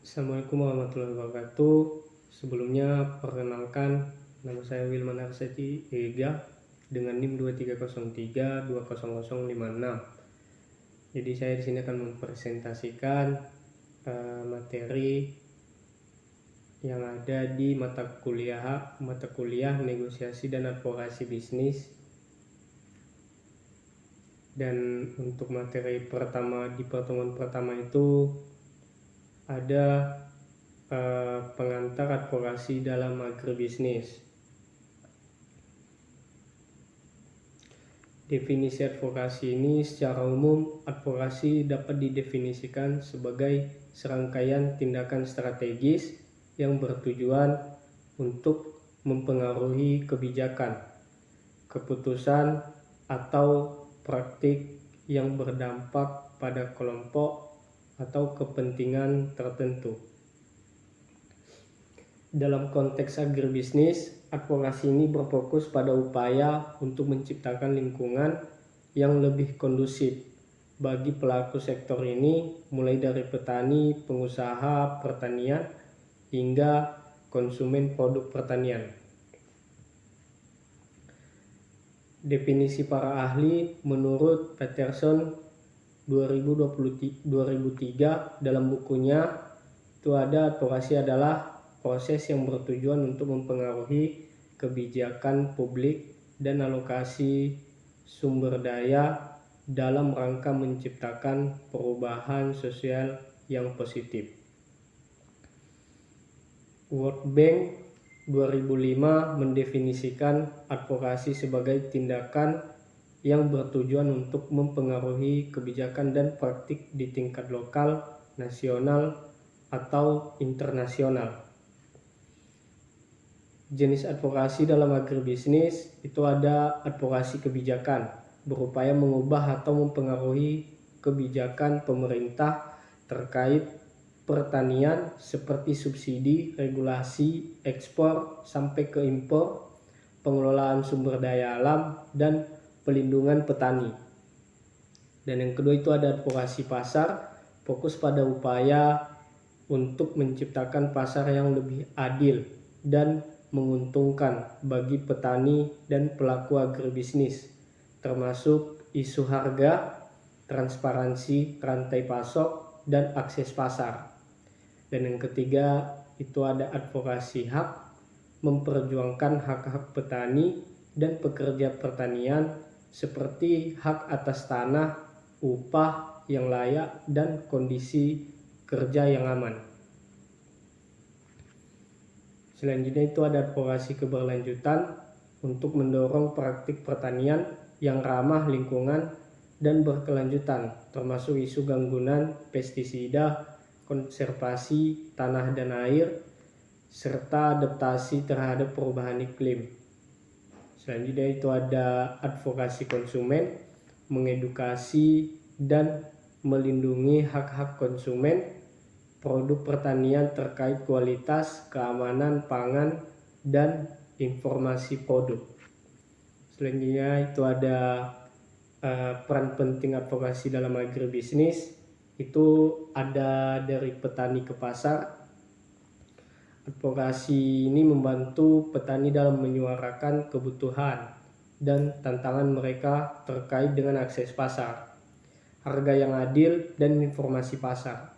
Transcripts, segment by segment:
Assalamualaikum warahmatullahi wabarakatuh. Sebelumnya perkenalkan, nama saya Wilman Arseti Ega dengan NIM 2303200056. Jadi saya di sini akan mempresentasikan materi yang ada di mata kuliah negosiasi dan advokasi bisnis. Dan untuk materi pertama di pertemuan pertama itu ada pengantar advokasi dalam agribisnis. Definisi advokasi ini secara umum, advokasi dapat didefinisikan sebagai serangkaian tindakan strategis yang bertujuan untuk mempengaruhi kebijakan, keputusan, atau praktik yang berdampak pada kelompok atau kepentingan tertentu. Dalam konteks agribisnis, advokasi ini berfokus pada upaya untuk menciptakan lingkungan yang lebih kondusif bagi pelaku sektor ini, mulai dari petani, pengusaha pertanian, hingga konsumen produk pertanian. Definisi para ahli menurut Peterson 2003 dalam bukunya itu ada advokasi adalah proses yang bertujuan untuk mempengaruhi kebijakan publik dan alokasi sumber daya dalam rangka menciptakan perubahan sosial yang positif. World Bank 2005 mendefinisikan advokasi sebagai tindakan yang bertujuan untuk mempengaruhi kebijakan dan praktik di tingkat lokal, nasional, atau internasional. Jenis advokasi dalam agribisnis itu ada advokasi kebijakan, berupaya mengubah atau mempengaruhi kebijakan pemerintah terkait pertanian seperti subsidi, regulasi, ekspor sampai ke impor, pengelolaan sumber daya alam, dan pelindungan petani. Dan yang kedua itu ada advokasi pasar, fokus pada upaya untuk menciptakan pasar yang lebih adil dan menguntungkan bagi petani dan pelaku agribisnis, termasuk isu harga, transparansi rantai pasok, dan akses pasar. Dan yang ketiga itu ada advokasi hak, memperjuangkan hak-hak petani dan pekerja pertanian seperti hak atas tanah, upah yang layak, dan kondisi kerja yang aman. Selanjutnya itu ada advokasi keberlanjutan untuk mendorong praktik pertanian yang ramah lingkungan dan berkelanjutan, termasuk isu gangguan pestisida, konservasi tanah dan air, serta adaptasi terhadap perubahan iklim. Selanjutnya itu ada advokasi konsumen, mengedukasi dan melindungi hak-hak konsumen produk pertanian terkait kualitas, keamanan pangan, dan informasi produk. Selanjutnya itu ada peran penting advokasi dalam agribisnis, itu ada dari petani ke pasar. Advokasi ini membantu petani dalam menyuarakan kebutuhan dan tantangan mereka terkait dengan akses pasar, harga yang adil, dan informasi pasar.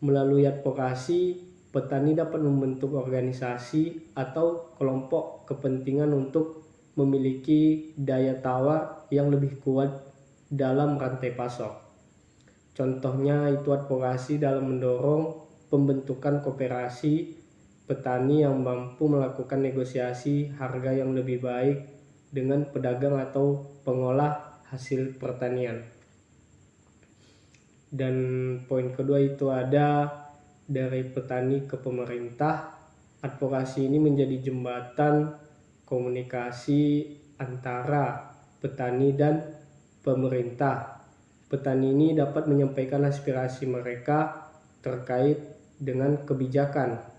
Melalui advokasi, petani dapat membentuk organisasi atau kelompok kepentingan untuk memiliki daya tawar yang lebih kuat dalam rantai pasok. Contohnya itu advokasi dalam mendorong pembentukan koperasi petani yang mampu melakukan negosiasi harga yang lebih baik dengan pedagang atau pengolah hasil pertanian. Dan poin kedua itu ada dari petani ke pemerintah. Advokasi ini menjadi jembatan komunikasi antara petani dan pemerintah. Petani ini dapat menyampaikan aspirasi mereka terkait dengan kebijakan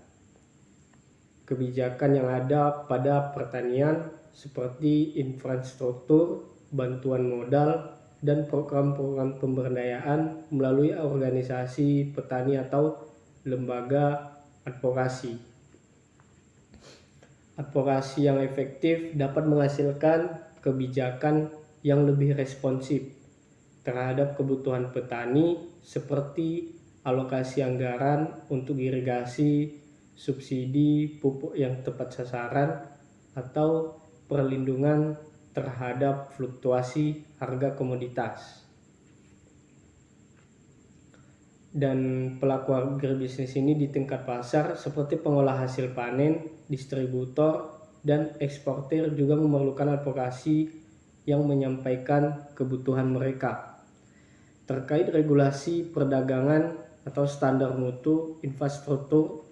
yang ada pada pertanian seperti infrastruktur, bantuan modal, dan program-program pemberdayaan melalui organisasi petani atau lembaga advokasi. Advokasi yang efektif dapat menghasilkan kebijakan yang lebih responsif terhadap kebutuhan petani seperti alokasi anggaran untuk irigasi, subsidi pupuk yang tepat sasaran, atau perlindungan terhadap fluktuasi harga komoditas. Dan pelaku agribisnis ini di tingkat pasar seperti pengolah hasil panen, distributor, dan eksportir juga memerlukan advokasi yang menyampaikan kebutuhan mereka terkait regulasi perdagangan atau standar mutu, infrastruktur,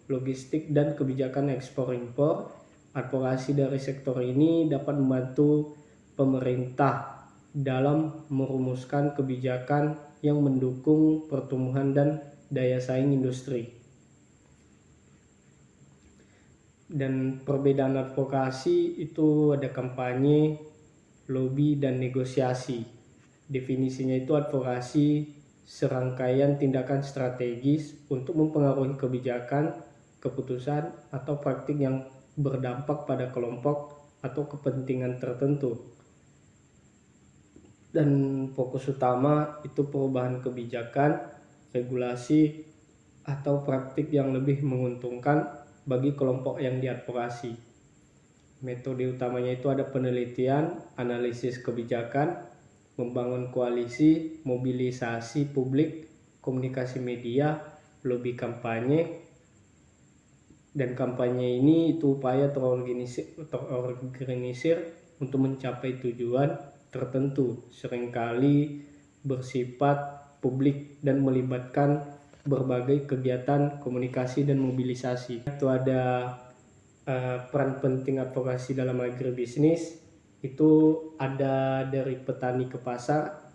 logistik, dan kebijakan ekspor-impor. Advokasi dari sektor ini dapat membantu pemerintah dalam merumuskan kebijakan yang mendukung pertumbuhan dan daya saing industri. Dan perbedaan advokasi itu ada kampanye, lobby, dan negosiasi. Definisinya itu advokasi serangkaian tindakan strategis untuk mempengaruhi kebijakan, keputusan, atau praktik yang berdampak pada kelompok atau kepentingan tertentu. Dan fokus utama itu perubahan kebijakan, regulasi, atau praktik yang lebih menguntungkan bagi kelompok yang diadvokasi. Metode utamanya itu ada penelitian, analisis kebijakan, membangun koalisi, mobilisasi publik, komunikasi media, lobby kampanye. Dan kampanye ini itu upaya terorganisir untuk mencapai tujuan tertentu, seringkali bersifat publik dan melibatkan berbagai kegiatan komunikasi dan mobilisasi. Itu ada peran penting advokasi dalam agribisnis, itu ada dari petani ke pasar.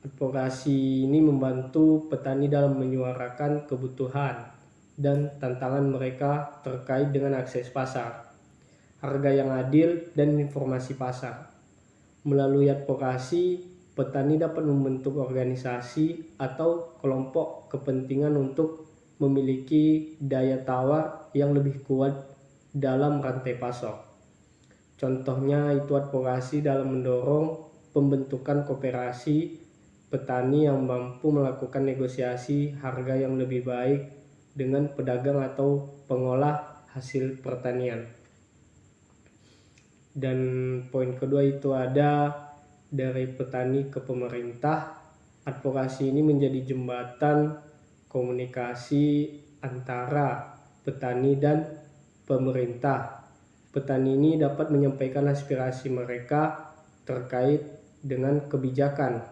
Advokasi ini membantu petani dalam menyuarakan kebutuhan dan tantangan mereka terkait dengan akses pasar, harga yang adil, dan informasi pasar. Melalui advokasi, petani dapat membentuk organisasi atau kelompok kepentingan untuk memiliki daya tawar yang lebih kuat dalam rantai pasok. Contohnya itu advokasi dalam mendorong pembentukan koperasi petani yang mampu melakukan negosiasi harga yang lebih baik dengan pedagang atau pengolah hasil pertanian. Dan poin kedua itu ada dari petani ke pemerintah. Advokasi ini menjadi jembatan komunikasi antara petani dan pemerintah. Petani ini dapat menyampaikan aspirasi mereka terkait dengan kebijakan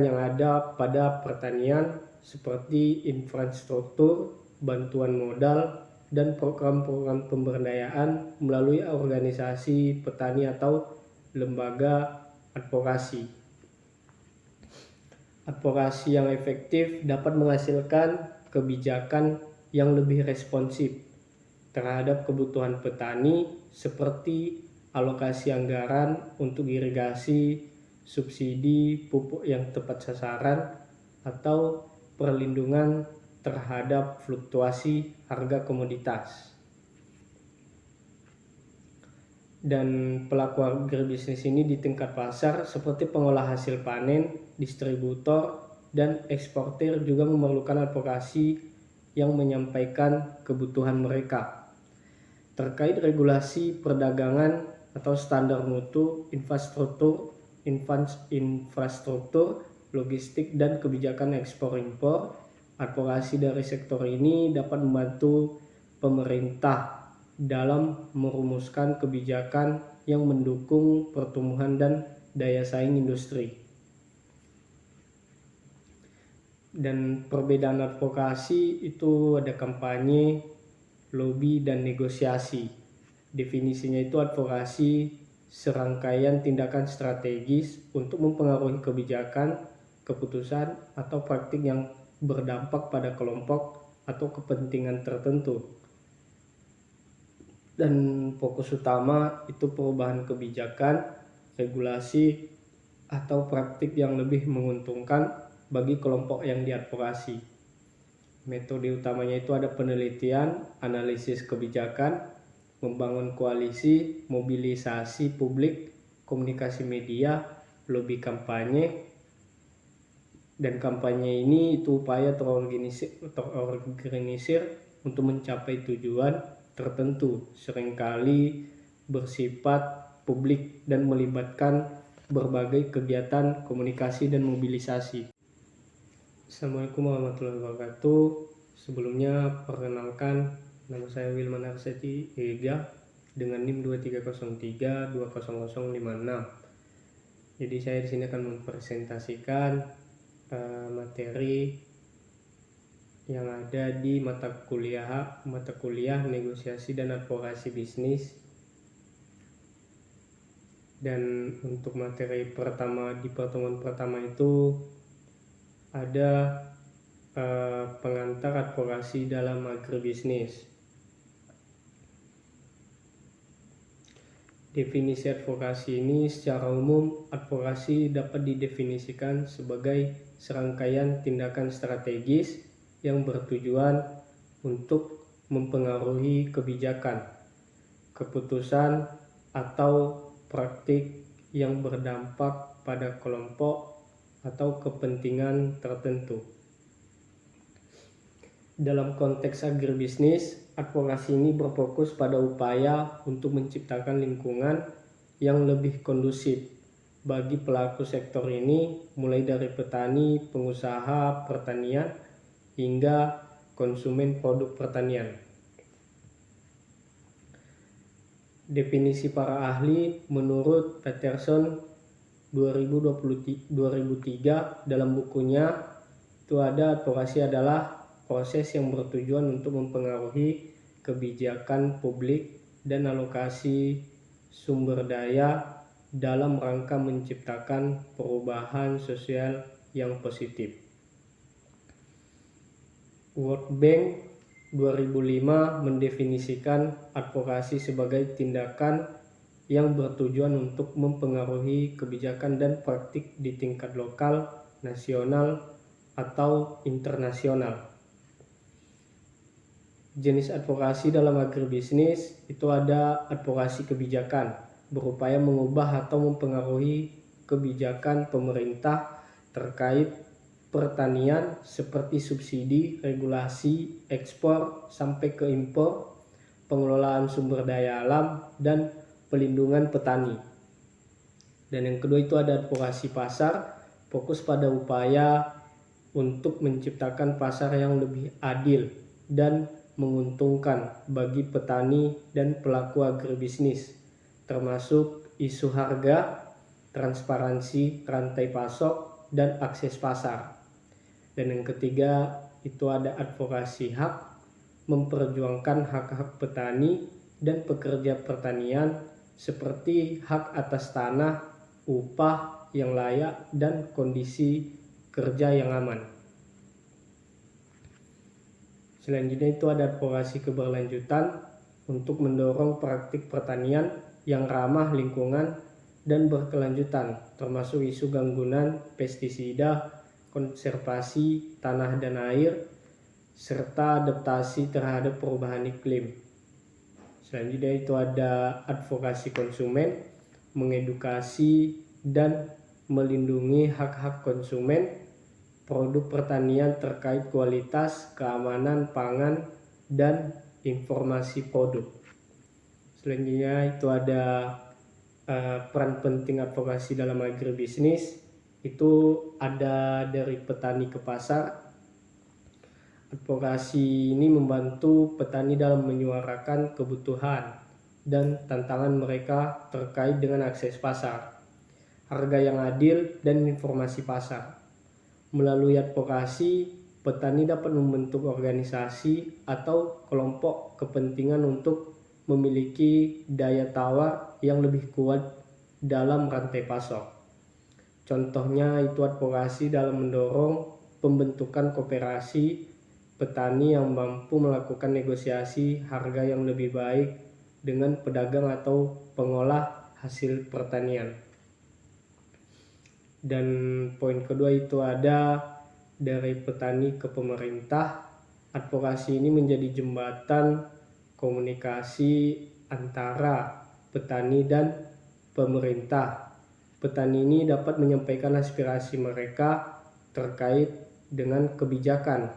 yang ada pada pertanian seperti infrastruktur, bantuan modal, dan program-program pemberdayaan melalui organisasi petani atau lembaga advokasi. Advokasi yang efektif dapat menghasilkan kebijakan yang lebih responsif terhadap kebutuhan petani seperti alokasi anggaran untuk irigasi, subsidi pupuk yang tepat sasaran, atau perlindungan terhadap fluktuasi harga komoditas. Dan pelaku agribisnis ini di tingkat pasar seperti pengolah hasil panen, distributor, dan eksportir juga memerlukan advokasi yang menyampaikan kebutuhan mereka terkait regulasi perdagangan atau standar mutu, infrastruktur, logistik, dan kebijakan ekspor-impor. Advokasi dari sektor ini dapat membantu pemerintah dalam merumuskan kebijakan yang mendukung pertumbuhan dan daya saing industri. Dan perbedaan advokasi itu ada kampanye, lobby, dan negosiasi. Definisinya itu advokasi serangkaian tindakan strategis untuk mempengaruhi kebijakan, keputusan, atau praktik yang berdampak pada kelompok atau kepentingan tertentu. Dan fokus utama itu perubahan kebijakan, regulasi, atau praktik yang lebih menguntungkan bagi kelompok yang diadvokasi. Metode utamanya itu ada penelitian, analisis kebijakan, membangun koalisi, mobilisasi publik, komunikasi media, lobby kampanye. Dan kampanye ini itu upaya terorganisir untuk mencapai tujuan tertentu, seringkali bersifat publik dan melibatkan berbagai kegiatan komunikasi dan mobilisasi. Assalamualaikum warahmatullahi wabarakatuh. Sebelumnya perkenalkan, nama saya Wilman Arseti Ega dengan NIM 2303200056. Jadi saya di sini akan mempresentasikan materi yang ada di mata kuliah negosiasi dan advokasi bisnis. Dan untuk materi pertama di pertemuan pertama itu ada pengantar advokasi dalam agribisnis. Definisi advokasi ini secara umum, advokasi dapat didefinisikan sebagai serangkaian tindakan strategis yang bertujuan untuk mempengaruhi kebijakan, keputusan, atau praktik yang berdampak pada kelompok atau kepentingan tertentu. Dalam konteks agribisnis, advokasi ini berfokus pada upaya untuk menciptakan lingkungan yang lebih kondusif bagi pelaku sektor ini, mulai dari petani, pengusaha pertanian, hingga konsumen produk pertanian. Definisi para ahli menurut Peterson 2003 dalam bukunya itu ada, advokasi adalah proses yang bertujuan untuk mempengaruhi kebijakan publik dan alokasi sumber daya dalam rangka menciptakan perubahan sosial yang positif. World Bank 2005 mendefinisikan advokasi sebagai tindakan yang bertujuan untuk mempengaruhi kebijakan dan praktik di tingkat lokal, nasional, atau internasional. Jenis advokasi dalam agribisnis itu ada advokasi kebijakan, berupaya mengubah atau mempengaruhi kebijakan pemerintah terkait pertanian seperti subsidi, regulasi, ekspor sampai ke impor, pengelolaan sumber daya alam, dan pelindungan petani. Dan yang kedua itu ada advokasi pasar, fokus pada upaya untuk menciptakan pasar yang lebih adil dan menguntungkan bagi petani dan pelaku agribisnis, termasuk isu harga, transparansi rantai pasok, dan akses pasar. Dan yang ketiga itu ada advokasi hak, memperjuangkan hak-hak petani dan pekerja pertanian seperti hak atas tanah, upah yang layak, dan kondisi kerja yang aman. Selanjutnya itu ada advokasi keberlanjutan untuk mendorong praktik pertanian yang ramah lingkungan dan berkelanjutan, termasuk isu gangguan pestisida, konservasi tanah dan air, serta adaptasi terhadap perubahan iklim. Selanjutnya itu ada advokasi konsumen, mengedukasi dan melindungi hak-hak konsumen produk pertanian terkait kualitas, keamanan pangan, dan informasi produk. Selanjutnya itu ada peran penting advokasi dalam agribisnis, itu ada dari petani ke pasar. Advokasi ini membantu petani dalam menyuarakan kebutuhan dan tantangan mereka terkait dengan akses pasar, harga yang adil, dan informasi pasar. Melalui advokasi, petani dapat membentuk organisasi atau kelompok kepentingan untuk memiliki daya tawar yang lebih kuat dalam rantai pasok. Contohnya itu advokasi dalam mendorong pembentukan koperasi petani yang mampu melakukan negosiasi harga yang lebih baik dengan pedagang atau pengolah hasil pertanian. Dan poin kedua itu ada dari petani ke pemerintah. Advokasi ini menjadi jembatan komunikasi antara petani dan pemerintah. Petani ini dapat menyampaikan aspirasi mereka terkait dengan kebijakan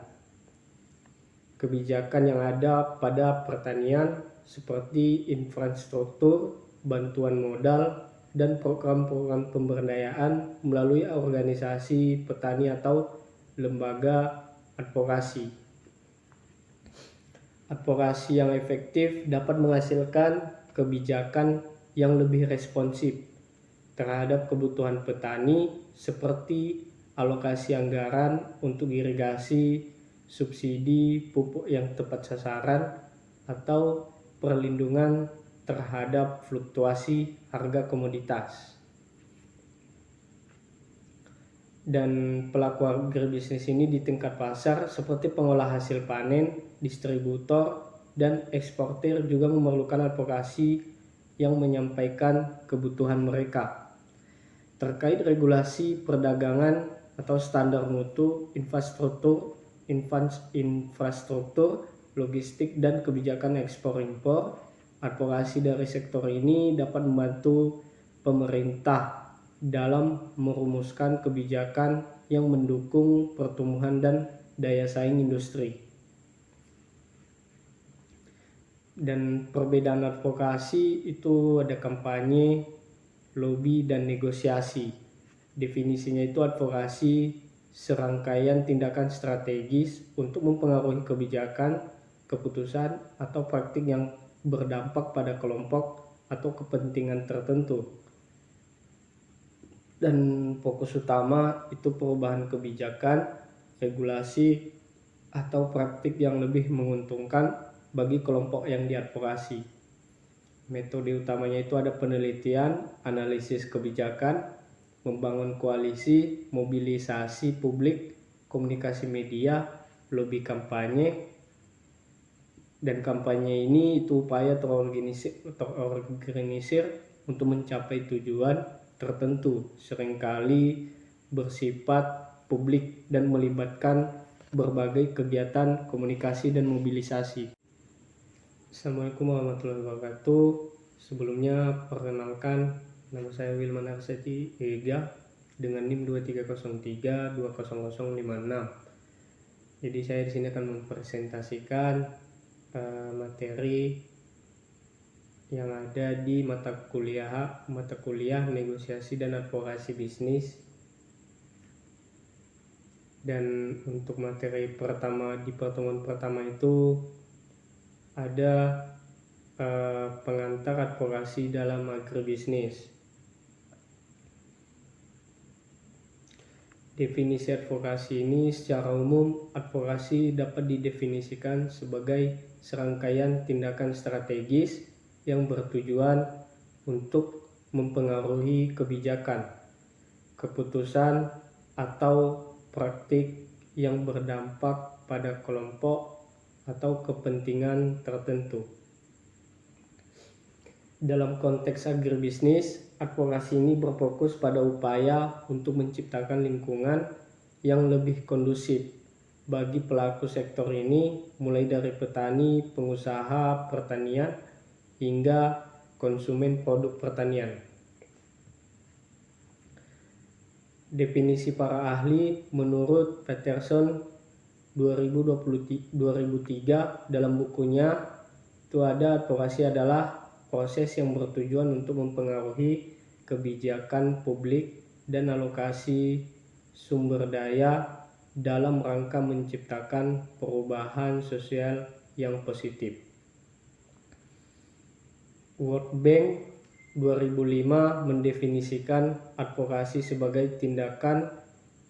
yang ada pada pertanian seperti infrastruktur, bantuan modal, dan program-program pemberdayaan melalui organisasi petani atau lembaga advokasi. Advokasi yang efektif dapat menghasilkan kebijakan yang lebih responsif terhadap kebutuhan petani seperti alokasi anggaran untuk irigasi, subsidi pupuk yang tepat sasaran, atau perlindungan terhadap fluktuasi harga komoditas. Dan pelaku agribisnis ini di tingkat pasar seperti pengolah hasil panen, distributor, dan eksportir juga memerlukan advokasi yang menyampaikan kebutuhan mereka terkait regulasi perdagangan atau standar mutu, infrastruktur, logistik, dan kebijakan ekspor-impor. Advokasi dari sektor ini dapat membantu pemerintah dalam merumuskan kebijakan yang mendukung pertumbuhan dan daya saing industri. Dan perbedaan advokasi itu ada kampanye, lobby, dan negosiasi. Definisinya itu advokasi serangkaian tindakan strategis untuk mempengaruhi kebijakan, keputusan, atau praktik yang berdampak pada kelompok atau kepentingan tertentu. Dan fokus utama itu perubahan kebijakan, regulasi, atau praktik yang lebih menguntungkan bagi kelompok yang diadvokasi. Metode utamanya itu ada penelitian, analisis kebijakan, membangun koalisi, mobilisasi publik, komunikasi media, lobby kampanye. Dan kampanye ini itu upaya terorganisir untuk mencapai tujuan tertentu, seringkali bersifat publik dan melibatkan berbagai kegiatan komunikasi dan mobilisasi. Assalamualaikum warahmatullahi wabarakatuh. Sebelumnya perkenalkan, nama saya Wilman Arseti Ega dengan NIM 2303200056. Jadi saya di sini akan mempresentasikan materi yang ada di mata kuliah negosiasi dan advokasi bisnis. Dan untuk materi pertama di pertemuan pertama itu ada pengantar advokasi dalam agribisnis. Definisi advokasi ini secara umum, advokasi dapat didefinisikan sebagai serangkaian tindakan strategis yang bertujuan untuk mempengaruhi kebijakan, keputusan, atau praktik yang berdampak pada kelompok atau kepentingan tertentu. Dalam konteks agribisnis, advokasi ini berfokus pada upaya untuk menciptakan lingkungan yang lebih kondusif bagi pelaku sektor ini, mulai dari petani, pengusaha pertanian, hingga konsumen produk pertanian. Definisi para ahli menurut Peterson 2003 dalam bukunya itu ada, advokasi adalah proses yang bertujuan untuk mempengaruhi kebijakan publik dan alokasi sumber daya dalam rangka menciptakan perubahan sosial yang positif. World Bank 2005 mendefinisikan advokasi sebagai tindakan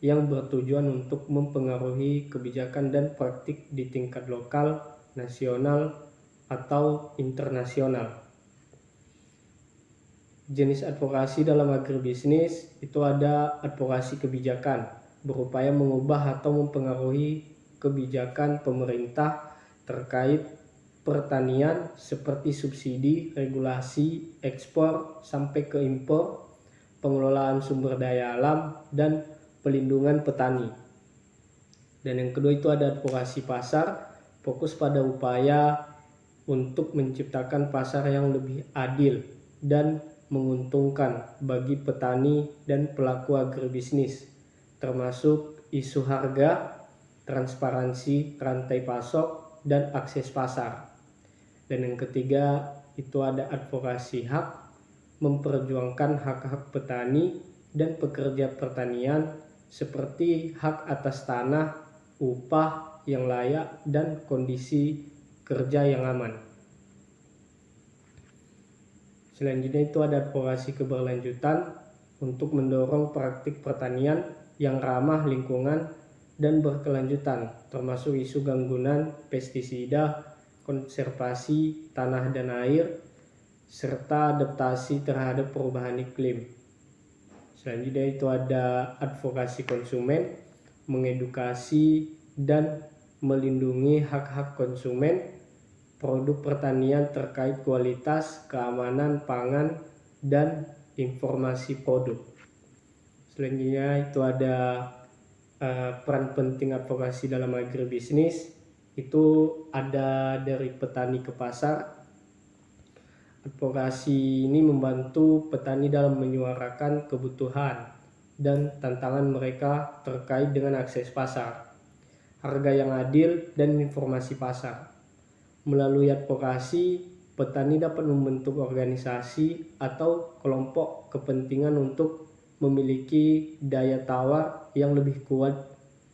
yang bertujuan untuk mempengaruhi kebijakan dan praktik di tingkat lokal, nasional, atau internasional. Jenis advokasi dalam agribisnis itu ada advokasi kebijakan, berupaya mengubah atau mempengaruhi kebijakan pemerintah terkait pertanian seperti subsidi, regulasi, ekspor sampai ke impor, pengelolaan sumber daya alam, dan pelindungan petani. Dan yang kedua itu ada advokasi pasar, fokus pada upaya untuk menciptakan pasar yang lebih adil dan menguntungkan bagi petani dan pelaku agribisnis, termasuk isu harga, transparansi rantai pasok, dan akses pasar. Dan yang ketiga itu ada advokasi hak, memperjuangkan hak-hak petani dan pekerja pertanian seperti hak atas tanah, upah yang layak, dan kondisi kerja yang aman. Selanjutnya itu ada advokasi keberlanjutan untuk mendorong praktik pertanian yang ramah lingkungan dan berkelanjutan, termasuk isu gangguan pestisida, konservasi tanah dan air, serta adaptasi terhadap perubahan iklim. Selanjutnya itu ada advokasi konsumen, mengedukasi dan melindungi hak-hak konsumen produk pertanian terkait kualitas, keamanan pangan, dan informasi produk. Selanjutnya itu ada peran penting advokasi dalam agribisnis, itu ada dari petani ke pasar. Advokasi ini membantu petani dalam menyuarakan kebutuhan dan tantangan mereka terkait dengan akses pasar, harga yang adil, dan informasi pasar. Melalui advokasi, petani dapat membentuk organisasi atau kelompok kepentingan untuk memiliki daya tawar yang lebih kuat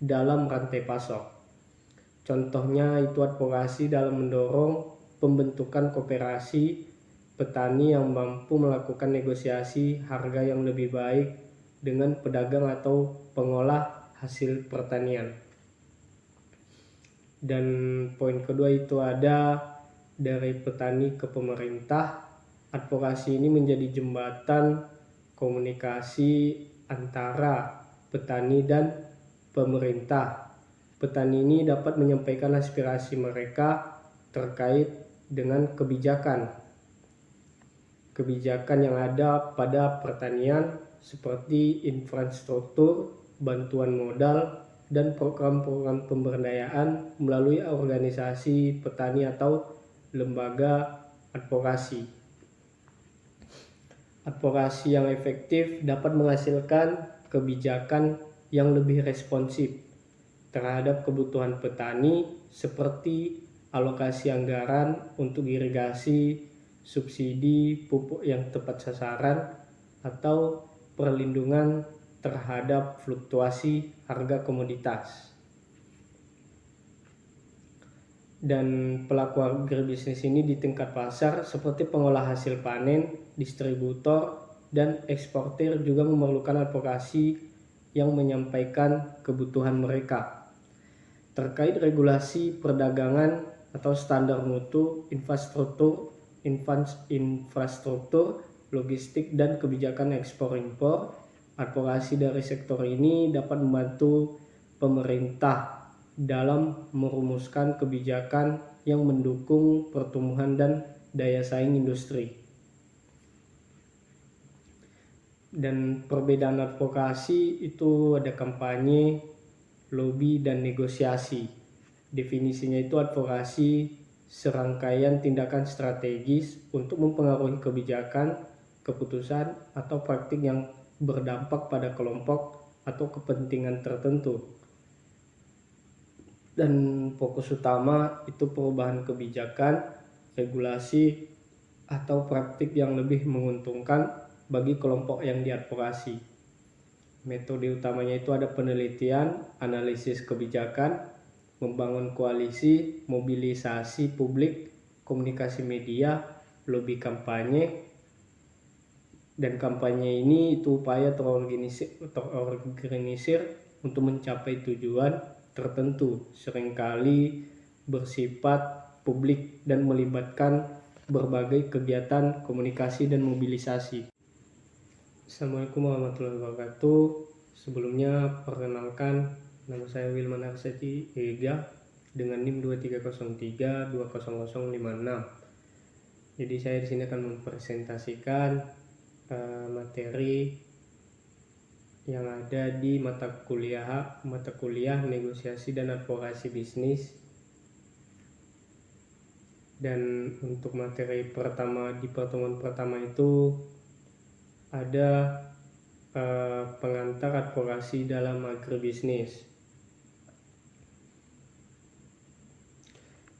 dalam rantai pasok. Contohnya itu advokasi dalam mendorong pembentukan koperasi petani yang mampu melakukan negosiasi harga yang lebih baik dengan pedagang atau pengolah hasil pertanian. Dan poin kedua itu ada dari petani ke pemerintah. Advokasi ini menjadi jembatan komunikasi antara petani dan pemerintah. Petani ini dapat menyampaikan aspirasi mereka terkait dengan kebijakan yang ada pada pertanian seperti infrastruktur, bantuan modal, dan program-program pemberdayaan melalui organisasi petani atau lembaga advokasi. Advokasi yang efektif dapat menghasilkan kebijakan yang lebih responsif terhadap kebutuhan petani seperti alokasi anggaran untuk irigasi, subsidi pupuk yang tepat sasaran, atau perlindungan terhadap fluktuasi harga komoditas. Dan pelaku agribisnis ini di tingkat pasar seperti pengolah hasil panen, distributor, dan eksportir juga memerlukan advokasi yang menyampaikan kebutuhan mereka terkait regulasi perdagangan atau standar mutu, infrastruktur, logistik, dan kebijakan ekspor-impor. Advokasi dari sektor ini dapat membantu pemerintah dalam merumuskan kebijakan yang mendukung pertumbuhan dan daya saing industri. Dan perbedaan advokasi itu ada kampanye, lobby, dan negosiasi. Definisinya itu advokasi serangkaian tindakan strategis untuk mempengaruhi kebijakan, keputusan, atau praktik yang berdampak pada kelompok atau kepentingan tertentu. Dan fokus utama itu perubahan kebijakan, regulasi, atau praktik yang lebih menguntungkan bagi kelompok yang diadvokasi. Metode utamanya itu ada penelitian, analisis kebijakan, membangun koalisi, mobilisasi publik, komunikasi media, lobby kampanye. Dan kampanye ini itu upaya terorganisir untuk mencapai tujuan tertentu, seringkali bersifat publik dan melibatkan berbagai kegiatan komunikasi dan mobilisasi. Assalamualaikum warahmatullahi wabarakatuh. Sebelumnya perkenalkan, nama saya Wilman Arseti Ega dengan NIM 2303200056. Jadi saya di sini akan mempresentasikan materi yang ada di mata kuliah negosiasi dan advokasi bisnis. Dan untuk materi pertama di pertemuan pertama itu ada pengantar advokasi dalam agribisnis.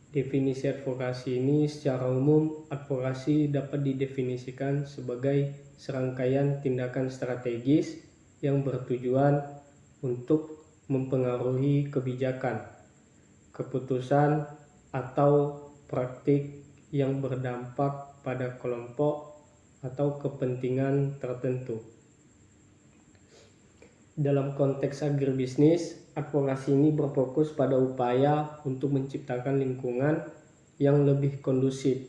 Definisi advokasi ini secara umum, advokasi dapat didefinisikan sebagai serangkaian tindakan strategis yang bertujuan untuk mempengaruhi kebijakan, keputusan, atau praktik yang berdampak pada kelompok atau kepentingan tertentu. Dalam konteks agribisnis, advokasi ini berfokus pada upaya untuk menciptakan lingkungan yang lebih kondusif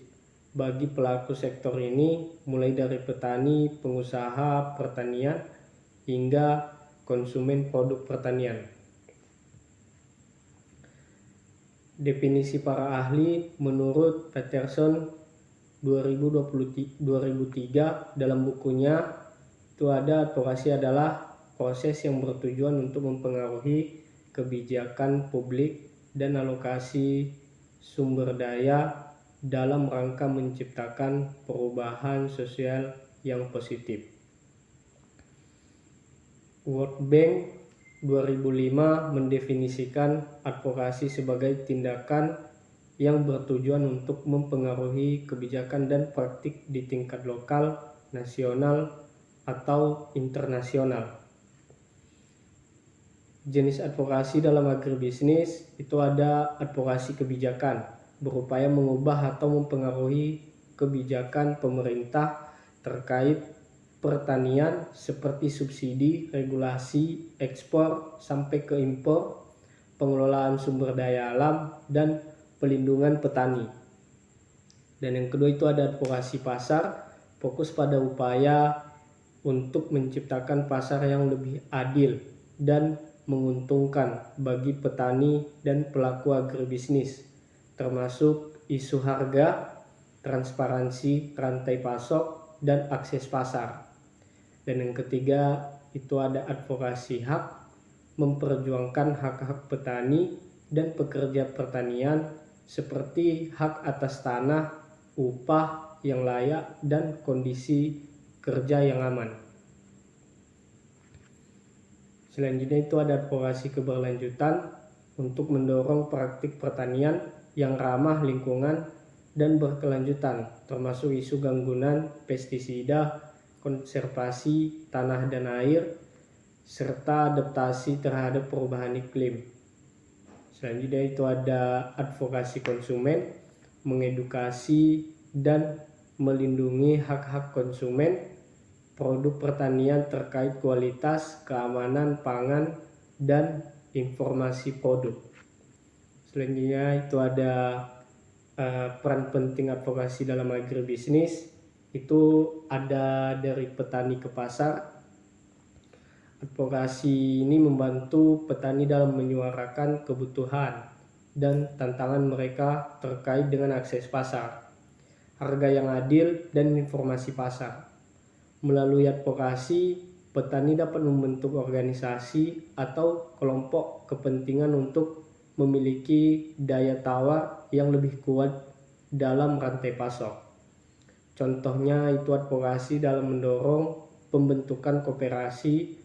bagi pelaku sektor ini, mulai dari petani, pengusaha pertanian, hingga konsumen produk pertanian. Definisi para ahli menurut Peterson 2003 dalam bukunya itu ada advokasi adalah proses yang bertujuan untuk mempengaruhi kebijakan publik dan alokasi sumber daya dalam rangka menciptakan perubahan sosial yang positif. World Bank 2005 mendefinisikan advokasi sebagai tindakan yang bertujuan untuk mempengaruhi kebijakan dan praktik di tingkat lokal, nasional, atau internasional. Jenis advokasi dalam agribisnis itu ada advokasi kebijakan, berupaya mengubah atau mempengaruhi kebijakan pemerintah terkait pertanian seperti subsidi, regulasi, ekspor sampai ke impor, pengelolaan sumber daya alam, dan pelindungan petani. Dan yang kedua itu ada advokasi pasar, fokus pada upaya untuk menciptakan pasar yang lebih adil dan menguntungkan bagi petani dan pelaku agribisnis, termasuk isu harga, transparansi rantai pasok, dan akses pasar. Dan yang ketiga itu ada advokasi hak, memperjuangkan hak-hak petani dan pekerja pertanian seperti hak atas tanah, upah yang layak, dan kondisi kerja yang aman. Selanjutnya itu ada advokasi keberlanjutan untuk mendorong praktik pertanian yang ramah lingkungan dan berkelanjutan, termasuk isu gangguan pestisida, konservasi tanah dan air, serta adaptasi terhadap perubahan iklim. Selanjutnya itu ada advokasi konsumen, mengedukasi dan melindungi hak-hak konsumen produk pertanian terkait kualitas, keamanan pangan, dan informasi produk. Selanjutnya itu ada peran penting advokasi dalam agribisnis, itu ada dari petani ke pasar. Advokasi ini membantu petani dalam menyuarakan kebutuhan dan tantangan mereka terkait dengan akses pasar, harga yang adil, dan informasi pasar. Melalui advokasi, petani dapat membentuk organisasi atau kelompok kepentingan untuk memiliki daya tawar yang lebih kuat dalam rantai pasok. Contohnya itu advokasi dalam mendorong pembentukan koperasi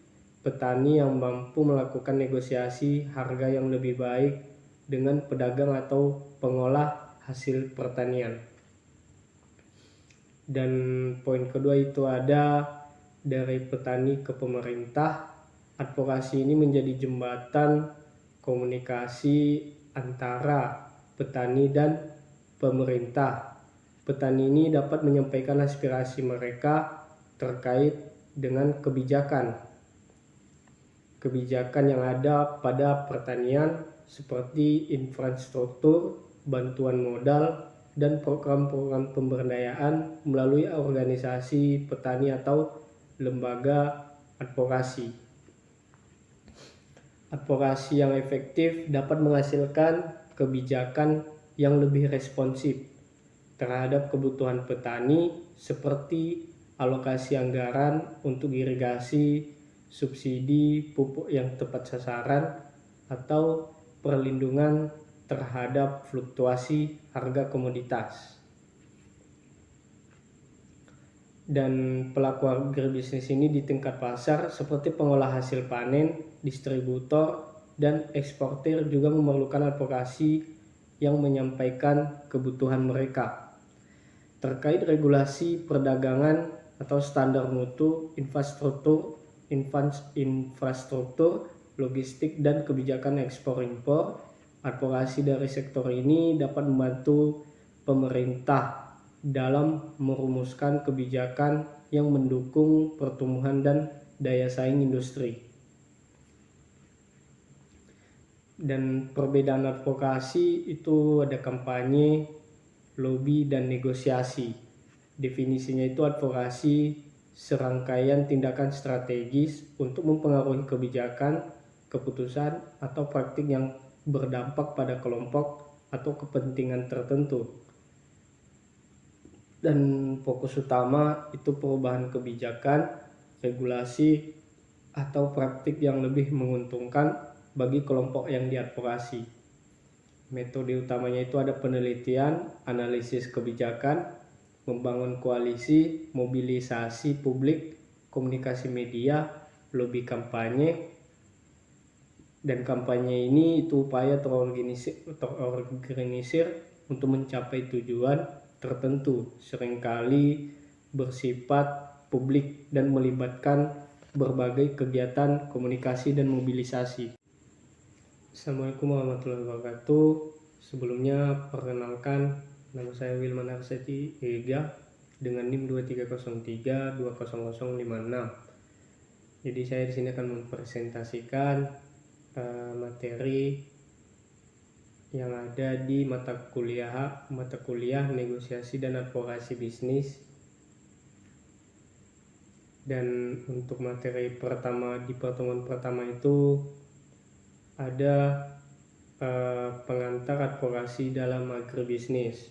petani yang mampu melakukan negosiasi harga yang lebih baik dengan pedagang atau pengolah hasil pertanian. Dan poin kedua itu ada dari petani ke pemerintah. Advokasi ini menjadi jembatan komunikasi antara petani dan pemerintah. Petani ini dapat menyampaikan aspirasi mereka terkait dengan kebijakan yang ada pada pertanian seperti infrastruktur, bantuan modal, dan program-program pemberdayaan melalui organisasi petani atau lembaga advokasi. Advokasi yang efektif dapat menghasilkan kebijakan yang lebih responsif terhadap kebutuhan petani seperti alokasi anggaran untuk irigasi, subsidi pupuk yang tepat sasaran, atau perlindungan terhadap fluktuasi harga komoditas. Dan pelaku agribisnis ini di tingkat pasar seperti pengolah hasil panen, distributor, dan eksportir juga memerlukan advokasi yang menyampaikan kebutuhan mereka terkait regulasi perdagangan atau standar mutu, infrastruktur, logistik, dan kebijakan ekspor-impor. Advokasi dari sektor ini dapat membantu pemerintah dalam merumuskan kebijakan yang mendukung pertumbuhan dan daya saing industri. Dan perbedaan advokasi itu ada kampanye, lobby, dan negosiasi. Definisinya itu advokasi serangkaian tindakan strategis untuk mempengaruhi kebijakan, keputusan, atau praktik yang berdampak pada kelompok atau kepentingan tertentu. Dan fokus utama itu perubahan kebijakan, regulasi, atau praktik yang lebih menguntungkan bagi kelompok yang diadvokasi. Metode utamanya itu ada penelitian, analisis kebijakan, membangun koalisi, mobilisasi publik, komunikasi media, lobby kampanye. Dan kampanye ini itu upaya terorganisir untuk mencapai tujuan tertentu, seringkali bersifat publik dan melibatkan berbagai kegiatan komunikasi dan mobilisasi. Assalamualaikum warahmatullahi wabarakatuh. Sebelumnya perkenalkan, nama saya Wilman Arseti Ega dengan NIM 2303200056. Jadi saya di sini akan mempresentasikan materi yang ada di mata kuliah negosiasi dan advokasi bisnis. Dan untuk materi pertama di pertemuan pertama itu ada pengantar advokasi dalam agribisnis.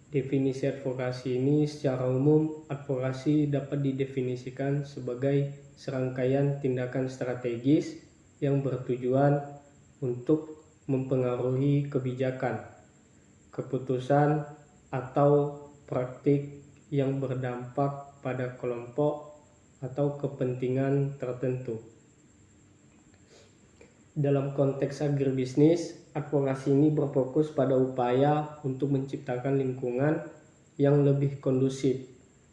Definisi advokasi ini secara umum, advokasi dapat didefinisikan sebagai serangkaian tindakan strategis yang bertujuan untuk mempengaruhi kebijakan, keputusan, atau praktik yang berdampak pada kelompok atau kepentingan tertentu. Dalam konteks agribisnis, advokasi ini berfokus pada upaya untuk menciptakan lingkungan yang lebih kondusif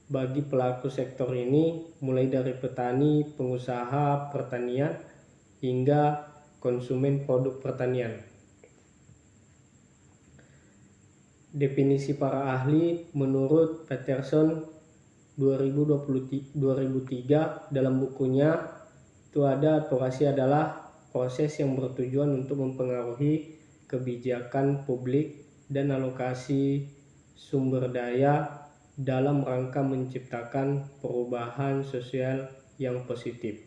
bagi pelaku sektor ini, mulai dari petani, pengusaha pertanian, hingga konsumen produk pertanian. Definisi para ahli menurut Peterson 2003 dalam bukunya itu ada advokasi adalah proses yang bertujuan untuk mempengaruhi kebijakan publik dan alokasi sumber daya dalam rangka menciptakan perubahan sosial yang positif.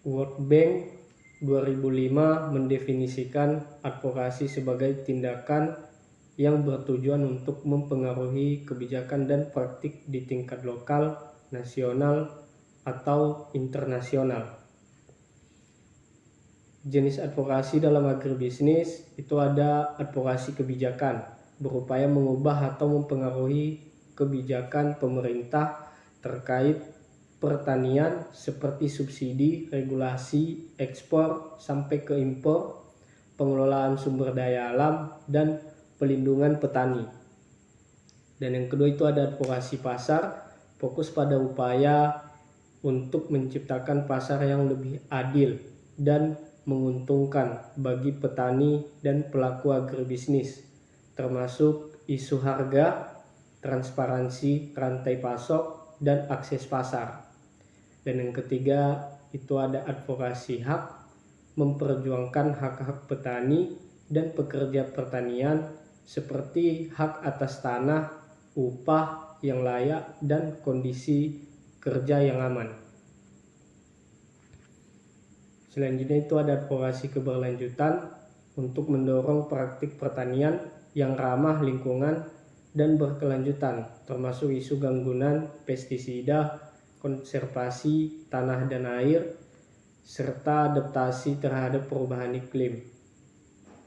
World Bank 2005 mendefinisikan advokasi sebagai tindakan yang bertujuan untuk mempengaruhi kebijakan dan praktik di tingkat lokal, nasional, atau internasional. Jenis advokasi dalam agribisnis itu ada advokasi kebijakan, berupaya mengubah atau mempengaruhi kebijakan pemerintah terkait pertanian seperti subsidi, regulasi, ekspor sampai ke impor, pengelolaan sumber daya alam, dan pelindungan petani. Dan yang kedua itu ada advokasi pasar, fokus pada upaya untuk menciptakan pasar yang lebih adil dan menguntungkan bagi petani dan pelaku agribisnis, termasuk isu harga, transparansi rantai pasok, dan akses pasar. Dan yang ketiga itu ada advokasi hak, memperjuangkan hak-hak petani dan pekerja pertanian seperti hak atas tanah, upah yang layak, dan kondisi kerja yang aman. Selanjutnya itu ada advokasi keberlanjutan untuk mendorong praktik pertanian yang ramah lingkungan dan berkelanjutan, termasuk isu gangguan pestisida, konservasi tanah dan air, serta adaptasi terhadap perubahan iklim.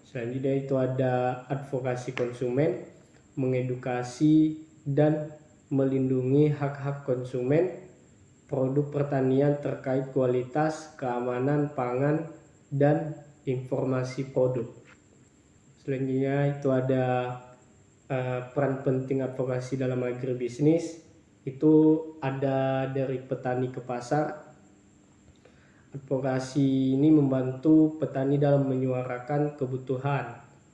Selanjutnya itu ada advokasi konsumen, mengedukasi dan melindungi hak-hak konsumen produk pertanian terkait kualitas, keamanan pangan, dan informasi produk. Selanjutnya itu ada peran penting advokasi dalam agribisnis, itu ada dari petani ke pasar. Advokasi ini membantu petani dalam menyuarakan kebutuhan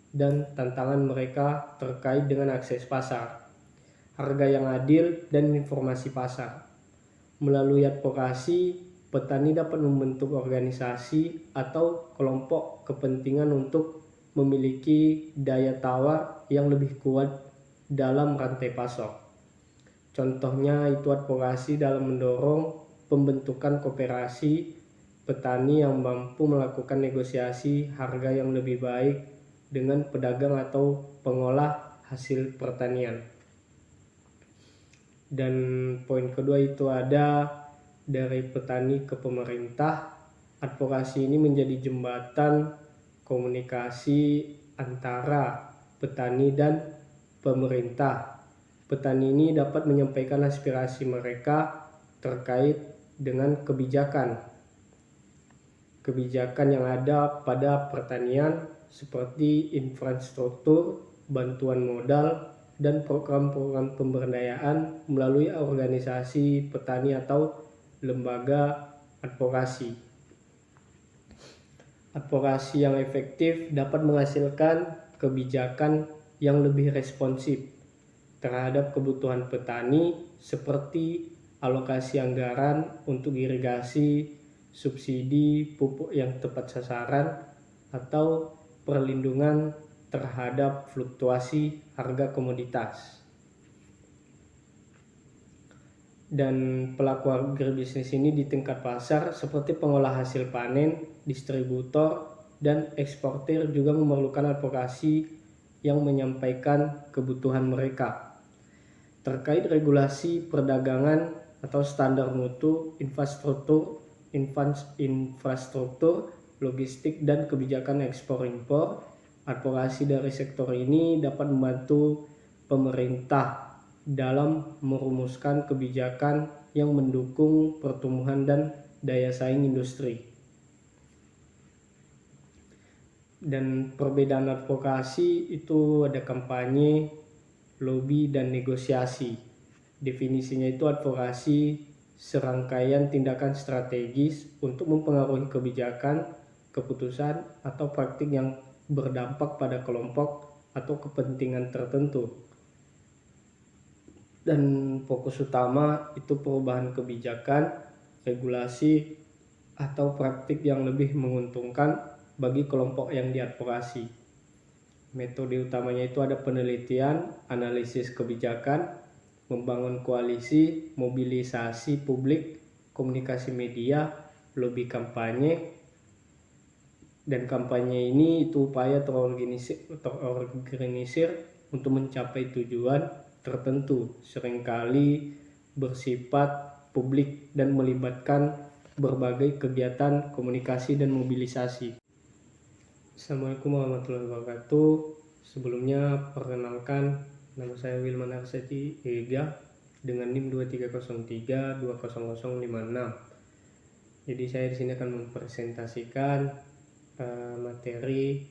dan tantangan mereka terkait dengan akses pasar, harga yang adil, dan informasi pasar. Melalui advokasi, petani dapat membentuk organisasi atau kelompok kepentingan untuk memiliki daya tawar yang lebih kuat dalam rantai pasok. Contohnya itu advokasi dalam mendorong pembentukan koperasi petani yang mampu melakukan negosiasi harga yang lebih baik dengan pedagang atau pengolah hasil pertanian. Dan poin kedua itu ada dari petani ke pemerintah. Advokasi ini menjadi jembatan komunikasi antara petani dan pemerintah. Petani ini dapat menyampaikan aspirasi mereka terkait dengan kebijakan yang ada pada pertanian seperti infrastruktur, bantuan modal, dan program-program pemberdayaan melalui organisasi petani atau lembaga advokasi. Advokasi yang efektif dapat menghasilkan kebijakan yang lebih responsif terhadap kebutuhan petani seperti alokasi anggaran untuk irigasi, subsidi pupuk yang tepat sasaran, atau perlindungan terhadap fluktuasi harga komoditas. Dan pelaku agribisnis ini di tingkat pasar seperti pengolah hasil panen, distributor, dan eksportir juga memerlukan advokasi yang menyampaikan kebutuhan mereka terkait regulasi perdagangan atau standar mutu, infrastruktur, logistik, dan kebijakan ekspor-impor. Advokasi dari sektor ini dapat membantu pemerintah dalam merumuskan kebijakan yang mendukung pertumbuhan dan daya saing industri. Dan perbedaan advokasi itu ada kampanye, lobby, dan negosiasi. Definisinya itu advokasi serangkaian tindakan strategis untuk mempengaruhi kebijakan, keputusan, atau praktik yang berdampak pada kelompok atau kepentingan tertentu. Dan fokus utama itu perubahan kebijakan, regulasi, atau praktik yang lebih menguntungkan bagi kelompok yang diadvokasi. Metode utamanya itu ada penelitian, analisis kebijakan, membangun koalisi, mobilisasi publik, komunikasi media, lobby kampanye. Dan kampanye ini itu upaya terorganisir untuk mencapai tujuan tertentu, seringkali bersifat publik dan melibatkan berbagai kegiatan komunikasi dan mobilisasi. Assalamualaikum warahmatullahi wabarakatuh. Sebelumnya perkenalkan, nama saya Wilman Arseti Ega dengan NIM 2303200056. Jadi saya di sini akan mempresentasikan materi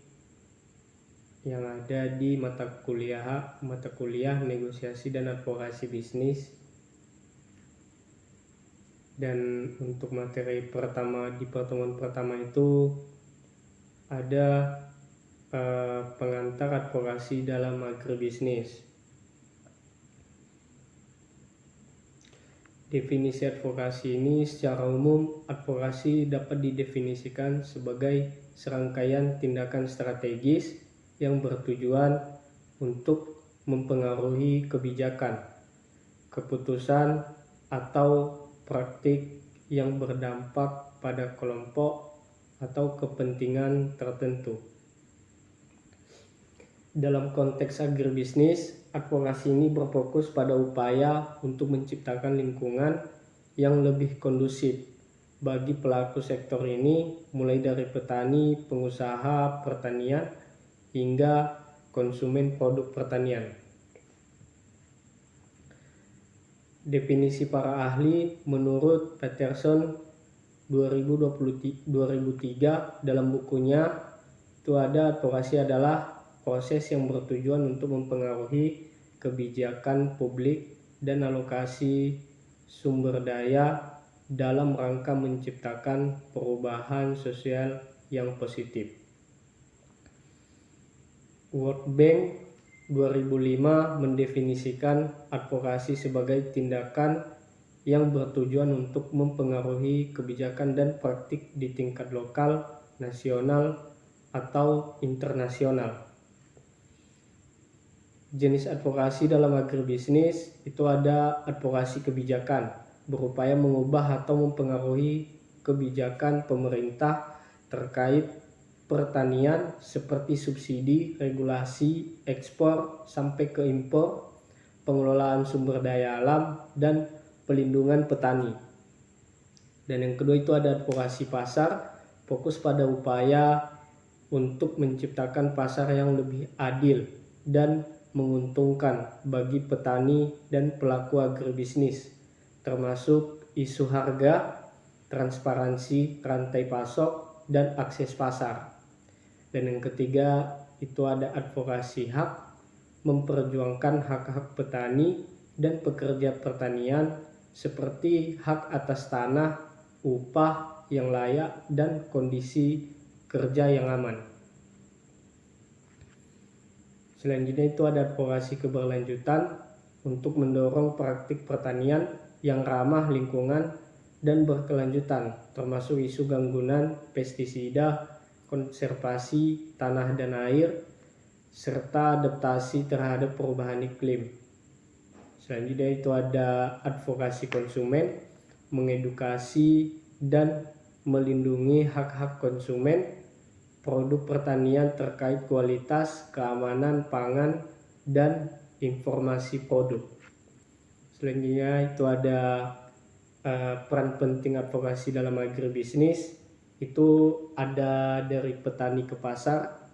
yang ada di mata kuliah negosiasi dan advokasi bisnis. Dan untuk materi pertama di pertemuan pertama itu ada pengantar advokasi dalam agribisnis. Definisi advokasi ini secara umum, advokasi dapat didefinisikan sebagai serangkaian tindakan strategis yang bertujuan untuk mempengaruhi kebijakan, keputusan, atau praktik yang berdampak pada kelompok atau kepentingan tertentu. Dalam konteks agribisnis, advokasi ini berfokus pada upaya untuk menciptakan lingkungan yang lebih kondusif bagi pelaku sektor ini, mulai dari petani, pengusaha pertanian, hingga konsumen produk pertanian. Definisi para ahli menurut Peterson 2003 dalam bukunya itu ada advokasi adalah proses yang bertujuan untuk mempengaruhi kebijakan publik dan alokasi sumber daya dalam rangka menciptakan perubahan sosial yang positif. World Bank 2005 mendefinisikan advokasi sebagai tindakan yang bertujuan untuk mempengaruhi kebijakan dan praktik di tingkat lokal, nasional, atau internasional. Jenis advokasi dalam agribisnis itu ada advokasi kebijakan, berupaya mengubah atau mempengaruhi kebijakan pemerintah terkait pertanian seperti subsidi, regulasi, ekspor sampai ke impor, pengelolaan sumber daya alam, dan pelindungan petani. Dan yang kedua itu ada advokasi pasar, fokus pada upaya untuk menciptakan pasar yang lebih adil dan menguntungkan bagi petani dan pelaku agribisnis, termasuk isu harga, transparansi rantai pasok, dan akses pasar. Dan yang ketiga itu ada advokasi hak, memperjuangkan hak-hak petani dan pekerja pertanian seperti hak atas tanah, upah yang layak, dan kondisi kerja yang aman. Selanjutnya itu ada advokasi keberlanjutan untuk mendorong praktik pertanian yang ramah lingkungan dan berkelanjutan, termasuk isu gangguan pestisida, konservasi tanah dan air, serta adaptasi terhadap perubahan iklim. Selanjutnya itu ada advokasi konsumen, mengedukasi dan melindungi hak-hak konsumen produk pertanian terkait kualitas, keamanan pangan, dan informasi produk. Selanjutnya itu ada peran penting advokasi dalam agribisnis, itu ada dari petani ke pasar.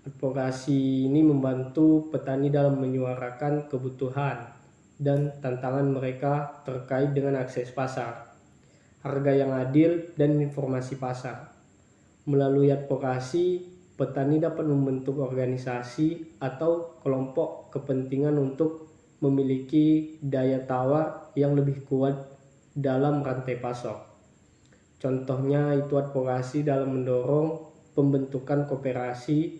Advokasi ini membantu petani dalam menyuarakan kebutuhan dan tantangan mereka terkait dengan akses pasar, harga yang adil, dan informasi pasar. Melalui advokasi, petani dapat membentuk organisasi atau kelompok kepentingan untuk memiliki daya tawar yang lebih kuat dalam rantai pasok. Contohnya itu advokasi dalam mendorong pembentukan koperasi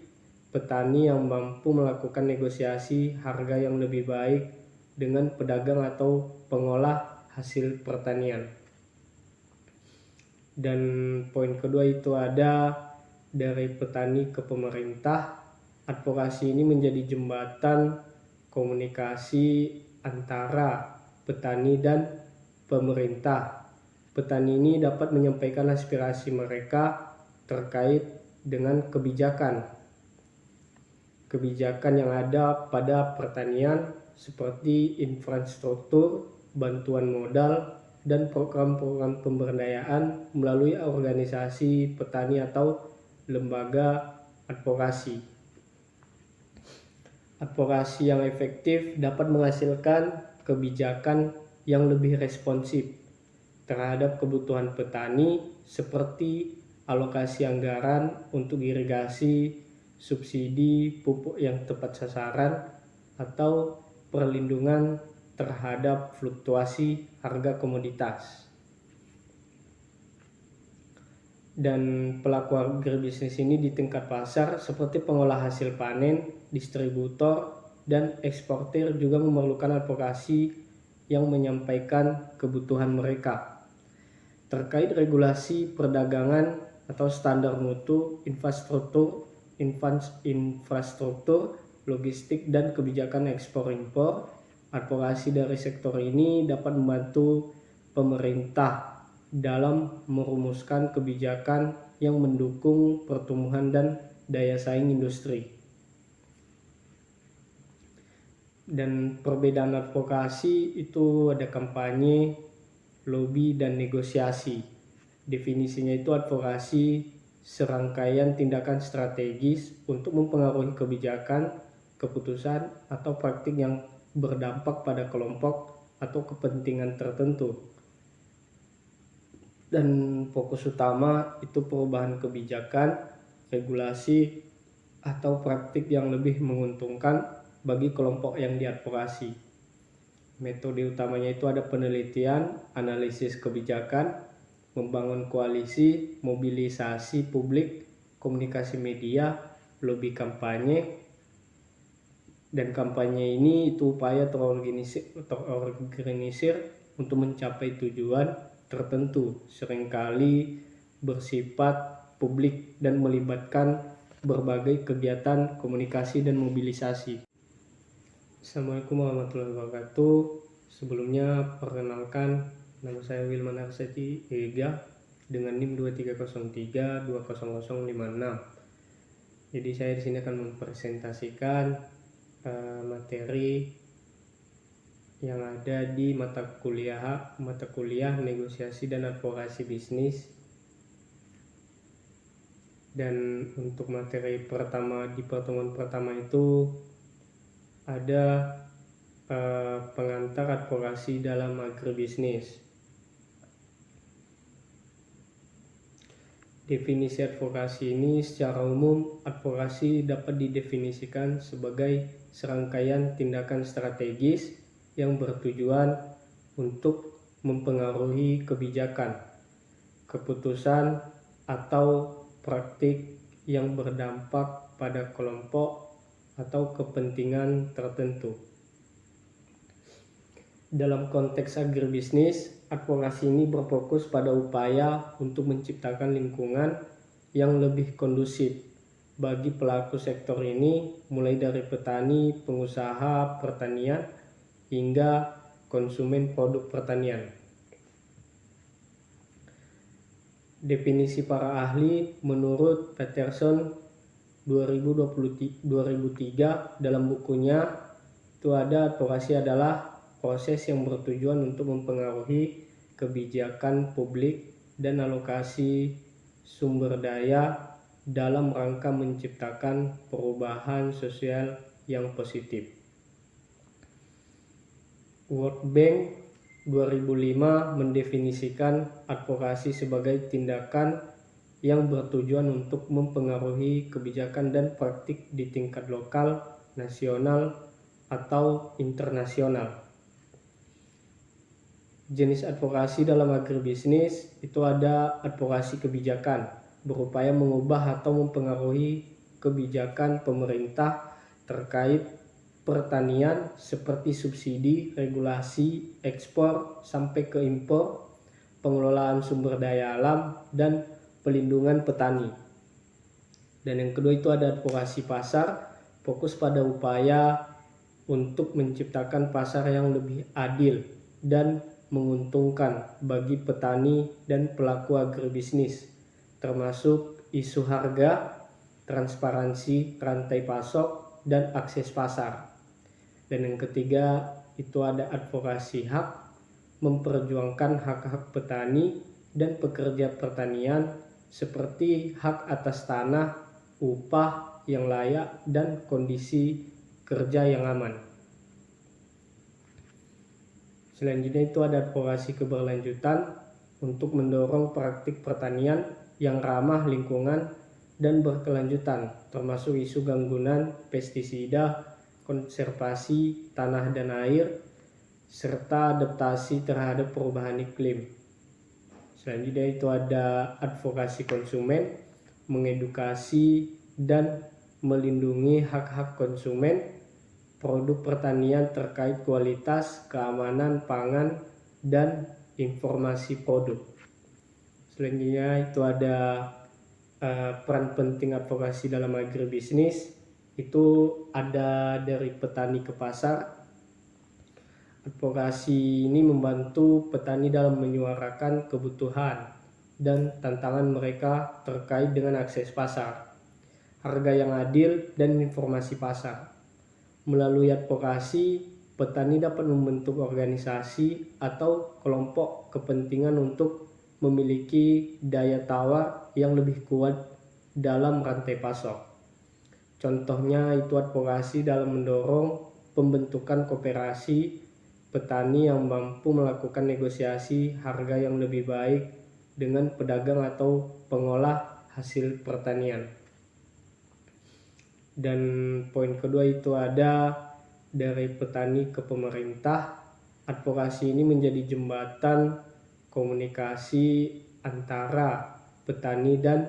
petani yang mampu melakukan negosiasi harga yang lebih baik dengan pedagang atau pengolah hasil pertanian. Dan poin kedua itu ada dari petani ke pemerintah. Advokasi ini menjadi jembatan komunikasi antara petani dan pemerintah. Petani ini dapat menyampaikan aspirasi mereka terkait dengan kebijakan yang ada pada pertanian seperti infrastruktur, bantuan modal, dan program-program pemberdayaan melalui organisasi petani atau lembaga advokasi. Advokasi yang efektif dapat menghasilkan kebijakan yang lebih responsif terhadap kebutuhan petani seperti alokasi anggaran untuk irigasi, subsidi pupuk yang tepat sasaran, atau perlindungan terhadap fluktuasi harga komoditas. Dan pelaku agribisnis ini di tingkat pasar seperti pengolah hasil panen, distributor, dan eksportir juga memerlukan advokasi yang menyampaikan kebutuhan mereka terkait regulasi perdagangan atau standar mutu, infrastruktur, logistik, dan kebijakan ekspor-impor. Advokasi dari sektor ini dapat membantu pemerintah dalam merumuskan kebijakan yang mendukung pertumbuhan dan daya saing industri. Dan perbedaan advokasi itu ada kampanye, lobby, dan negosiasi. Definisinya itu advokasi serangkaian tindakan strategis untuk mempengaruhi kebijakan, keputusan, atau praktik yang berdampak pada kelompok atau kepentingan tertentu. Dan fokus utama itu perubahan kebijakan, regulasi, atau praktik yang lebih menguntungkan bagi kelompok yang diadvokasi. Metode utamanya itu ada penelitian, analisis kebijakan, membangun koalisi, mobilisasi publik, komunikasi media, lobby kampanye. Dan kampanye ini itu upaya terorganisir untuk mencapai tujuan tertentu, seringkali bersifat publik dan melibatkan berbagai kegiatan komunikasi dan mobilisasi. Assalamualaikum warahmatullahi wabarakatuh. Sebelumnya perkenalkan, nama saya Wilman Arseti Ega dengan NIM 2303200056. Jadi saya di sini akan mempresentasikan materi yang ada di mata kuliah negosiasi dan advokasi bisnis. Dan untuk materi pertama di pertemuan pertama itu ada pengantar advokasi dalam agribisnis. Definisi advokasi ini secara umum, advokasi dapat didefinisikan sebagai serangkaian tindakan strategis yang bertujuan untuk mempengaruhi kebijakan, keputusan, atau praktik yang berdampak pada kelompok atau kepentingan tertentu. Dalam konteks agribisnis, advokasi ini berfokus pada upaya untuk menciptakan lingkungan yang lebih kondusif bagi pelaku sektor ini, mulai dari petani, pengusaha pertanian, hingga konsumen produk pertanian. Definisi para ahli menurut Peterson 2003 dalam bukunya itu ada advokasi adalah proses yang bertujuan untuk mempengaruhi kebijakan publik dan alokasi sumber daya dalam rangka menciptakan perubahan sosial yang positif. World Bank 2005 mendefinisikan advokasi sebagai tindakan yang bertujuan untuk mempengaruhi kebijakan dan praktik di tingkat lokal, nasional, atau internasional. Jenis advokasi dalam agribisnis itu ada advokasi kebijakan, berupaya mengubah atau mempengaruhi kebijakan pemerintah terkait pertanian seperti subsidi, regulasi, ekspor sampai ke impor, pengelolaan sumber daya alam, dan pelindungan petani. Dan yang kedua itu ada advokasi pasar, fokus pada upaya untuk menciptakan pasar yang lebih adil dan menguntungkan bagi petani dan pelaku agribisnis, termasuk isu harga, transparansi rantai pasok, dan akses pasar. Dan yang ketiga itu ada advokasi hak, memperjuangkan hak-hak petani dan pekerja pertanian seperti hak atas tanah, upah yang layak, dan kondisi kerja yang aman. Selanjutnya itu ada advokasi keberlanjutan untuk mendorong praktik pertanian yang ramah lingkungan dan berkelanjutan, termasuk isu gangguan pestisida, konservasi tanah dan air, serta adaptasi terhadap perubahan iklim. Selanjutnya itu ada advokasi konsumen, mengedukasi dan melindungi hak-hak konsumen produk pertanian terkait kualitas, keamanan pangan, dan informasi produk. Selanjutnya itu ada peran penting advokasi dalam agribisnis, itu ada dari petani ke pasar. Advokasi ini membantu petani dalam menyuarakan kebutuhan dan tantangan mereka terkait dengan akses pasar, harga yang adil, dan informasi pasar. Melalui advokasi, petani dapat membentuk organisasi atau kelompok kepentingan untuk memiliki daya tawar yang lebih kuat dalam rantai pasok. Contohnya itu advokasi dalam mendorong pembentukan koperasi petani yang mampu melakukan negosiasi harga yang lebih baik dengan pedagang atau pengolah hasil pertanian. Dan poin kedua itu ada dari petani ke pemerintah. Advokasi ini menjadi jembatan komunikasi antara petani dan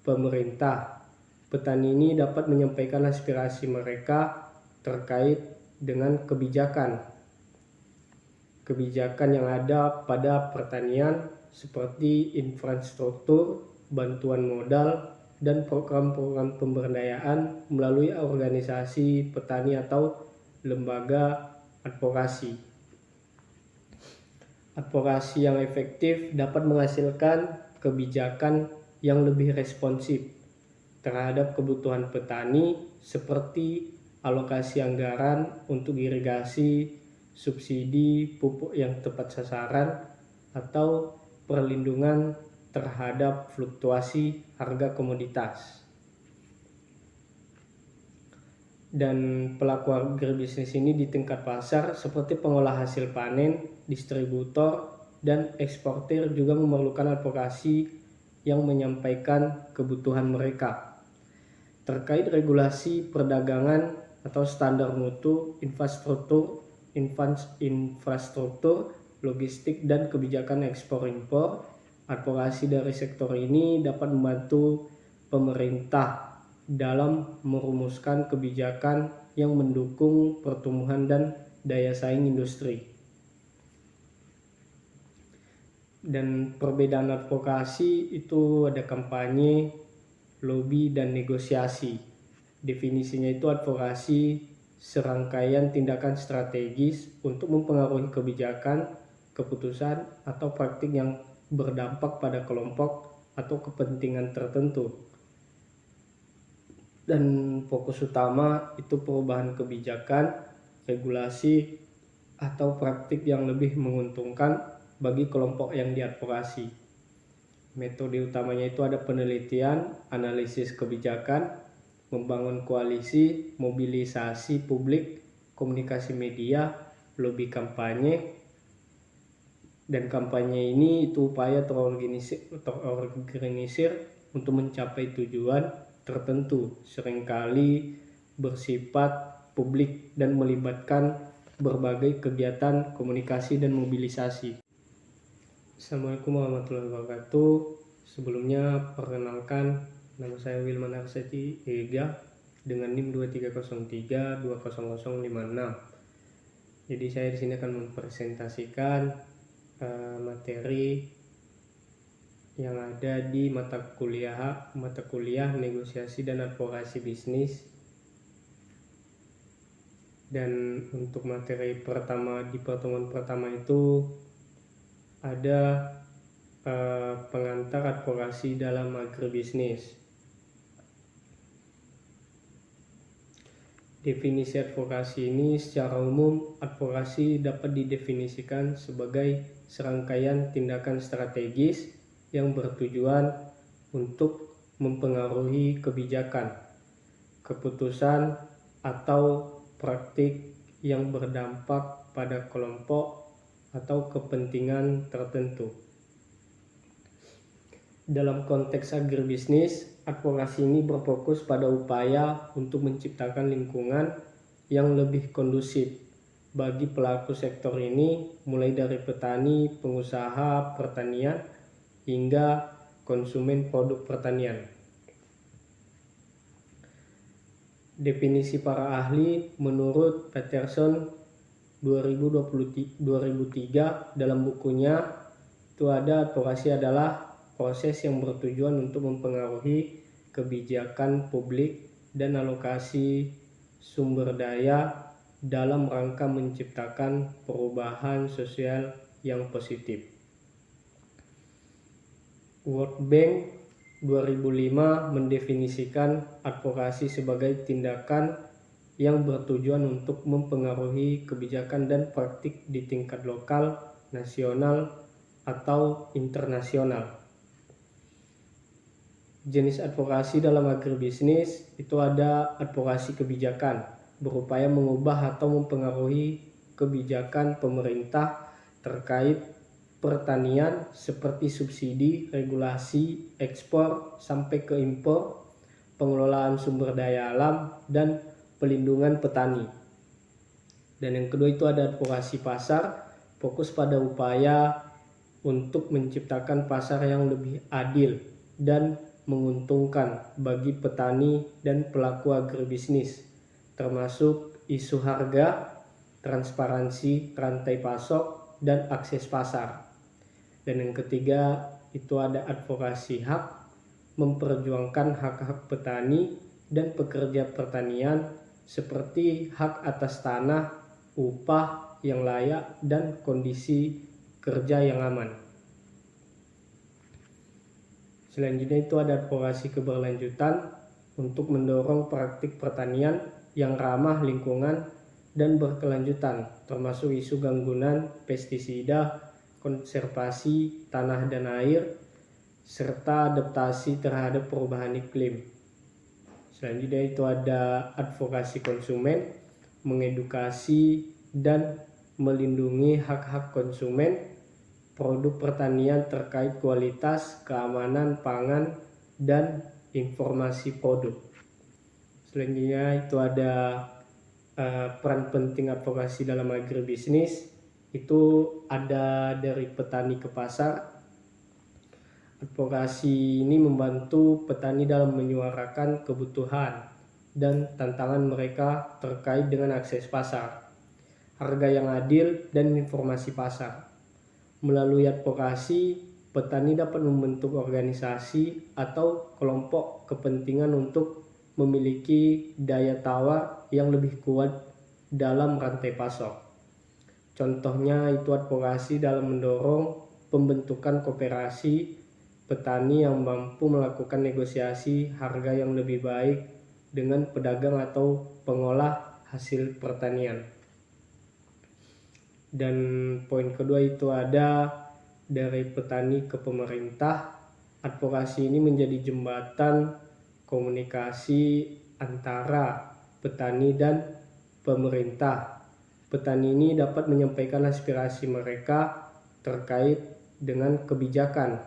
pemerintah. Petani ini dapat menyampaikan aspirasi mereka terkait dengan kebijakan yang ada pada pertanian seperti infrastruktur, bantuan modal, dan program-program pemberdayaan melalui organisasi petani atau lembaga advokasi. Advokasi yang efektif dapat menghasilkan kebijakan yang lebih responsif terhadap kebutuhan petani seperti alokasi anggaran untuk irigasi, subsidi pupuk yang tepat sasaran, atau perlindungan terhadap fluktuasi harga komoditas. Dan pelaku agribisnis ini di tingkat pasar seperti pengolah hasil panen, distributor, dan eksportir juga memerlukan advokasi yang menyampaikan kebutuhan mereka terkait regulasi perdagangan atau standar mutu, infrastruktur, logistik, dan kebijakan ekspor-impor. Advokasi dari sektor ini dapat membantu pemerintah dalam merumuskan kebijakan yang mendukung pertumbuhan dan daya saing industri. Dan perbedaan advokasi itu ada kampanye, lobby, dan negosiasi. Definisinya itu advokasi serangkaian tindakan strategis untuk mempengaruhi kebijakan, keputusan, atau praktik yang berdampak pada kelompok atau kepentingan tertentu. Dan fokus utama itu perubahan kebijakan, regulasi, atau praktik yang lebih menguntungkan bagi kelompok yang diadvokasi. Metode utamanya itu ada penelitian, analisis kebijakan, membangun koalisi, mobilisasi publik, komunikasi media, lobby kampanye. Dan kampanye ini itu upaya terorganisir untuk mencapai tujuan tertentu, seringkali bersifat publik dan melibatkan berbagai kegiatan komunikasi dan mobilisasi. Assalamualaikum warahmatullahi wabarakatuh. Sebelumnya perkenalkan, nama saya Wilman Arseti Ega dengan NIM 2303200056. Jadi saya di sini akan mempresentasikan materi yang ada di mata kuliah negosiasi dan advokasi bisnis. Dan untuk materi pertama di pertemuan pertama itu ada pengantar advokasi dalam agribisnis. Definisi advokasi ini secara umum, advokasi dapat didefinisikan sebagai serangkaian tindakan strategis yang bertujuan untuk mempengaruhi kebijakan, keputusan, atau praktik yang berdampak pada kelompok atau kepentingan tertentu. Dalam konteks agribisnis, advokasi ini berfokus pada upaya untuk menciptakan lingkungan yang lebih kondusif bagi pelaku sektor ini, mulai dari petani, pengusaha pertanian, hingga konsumen produk pertanian. Definisi para ahli menurut Peterson 2003 dalam bukunya itu ada advokasi adalah proses yang bertujuan untuk mempengaruhi kebijakan publik dan alokasi sumber daya dalam rangka menciptakan perubahan sosial yang positif. World Bank 2005 mendefinisikan advokasi sebagai tindakan yang bertujuan untuk mempengaruhi kebijakan dan praktik di tingkat lokal, nasional, atau internasional. Jenis advokasi dalam agribisnis itu ada advokasi kebijakan, berupaya mengubah atau mempengaruhi kebijakan pemerintah terkait pertanian seperti subsidi, regulasi, ekspor sampai ke impor, pengelolaan sumber daya alam, dan pelindungan petani. Dan yang kedua itu ada advokasi pasar, fokus pada upaya untuk menciptakan pasar yang lebih adil dan menguntungkan bagi petani dan pelaku agribisnis, termasuk isu harga, transparansi rantai pasok, dan akses pasar. Dan yang ketiga itu ada advokasi hak, memperjuangkan hak-hak petani dan pekerja pertanian seperti hak atas tanah, upah yang layak, dan kondisi kerja yang aman. Selanjutnya itu ada advokasi keberlanjutan untuk mendorong praktik pertanian yang ramah lingkungan dan berkelanjutan, termasuk isu gangguan pestisida, konservasi tanah dan air, serta adaptasi terhadap perubahan iklim. Selanjutnya itu ada advokasi konsumen, mengedukasi dan melindungi hak-hak konsumen produk pertanian terkait kualitas, keamanan pangan, dan informasi produk. Selanjutnya itu ada peran penting advokasi dalam agribisnis, itu ada dari petani ke pasar. Advokasi ini membantu petani dalam menyuarakan kebutuhan dan tantangan mereka terkait dengan akses pasar, harga yang adil, dan informasi pasar. Melalui advokasi, petani dapat membentuk organisasi atau kelompok kepentingan untuk memiliki daya tawar yang lebih kuat dalam rantai pasok. Contohnya itu advokasi dalam mendorong pembentukan koperasi petani yang mampu melakukan negosiasi harga yang lebih baik dengan pedagang atau pengolah hasil pertanian. Dan poin kedua itu ada dari petani ke pemerintah. Advokasi ini menjadi jembatan komunikasi antara petani dan pemerintah. Petani ini dapat menyampaikan aspirasi mereka terkait dengan kebijakan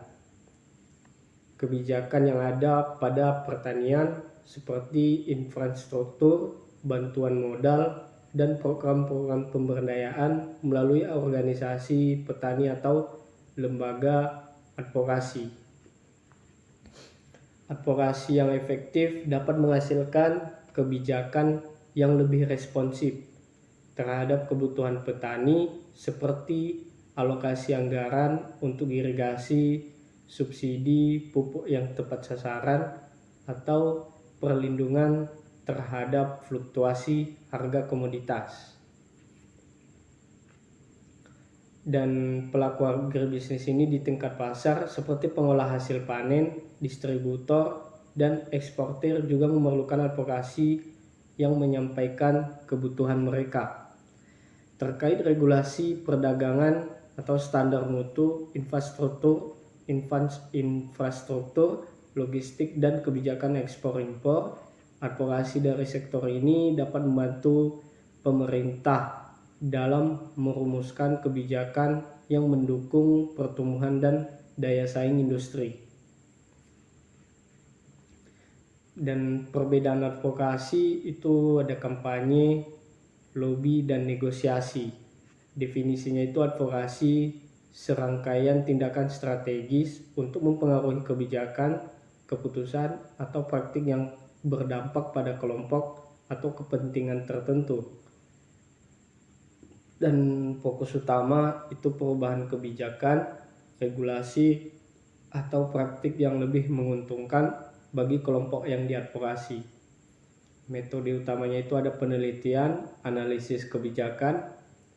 yang ada pada pertanian seperti infrastruktur, bantuan modal, dan program-program pemberdayaan melalui organisasi petani atau lembaga advokasi. Advokasi yang efektif dapat menghasilkan kebijakan yang lebih responsif terhadap kebutuhan petani seperti alokasi anggaran untuk irigasi, subsidi pupuk yang tepat sasaran, atau perlindungan terhadap fluktuasi harga komoditas. Dan pelaku agribisnis ini di tingkat pasar seperti pengolah hasil panen, distributor, dan eksportir juga memerlukan advokasi yang menyampaikan kebutuhan mereka terkait regulasi perdagangan atau standar mutu, infrastruktur, logistik, dan kebijakan ekspor-impor. Advokasi dari sektor ini dapat membantu pemerintah dalam merumuskan kebijakan yang mendukung pertumbuhan dan daya saing industri. Dan perbedaan advokasi itu ada kampanye, lobby, dan negosiasi. Definisinya itu advokasi serangkaian tindakan strategis untuk mempengaruhi kebijakan, keputusan, atau praktik yang berdampak pada kelompok atau kepentingan tertentu. Dan fokus utama itu perubahan kebijakan, regulasi, atau praktik yang lebih menguntungkan bagi kelompok yang diadvokasi. Metode utamanya itu ada penelitian, analisis kebijakan,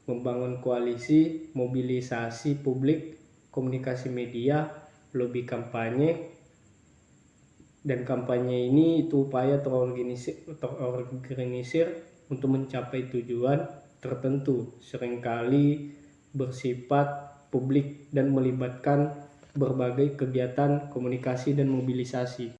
membangun koalisi, mobilisasi publik, komunikasi media, lobby kampanye. Dan kampanye ini itu upaya terorganisir untuk mencapai tujuan tertentu, seringkali bersifat publik dan melibatkan berbagai kegiatan komunikasi dan mobilisasi.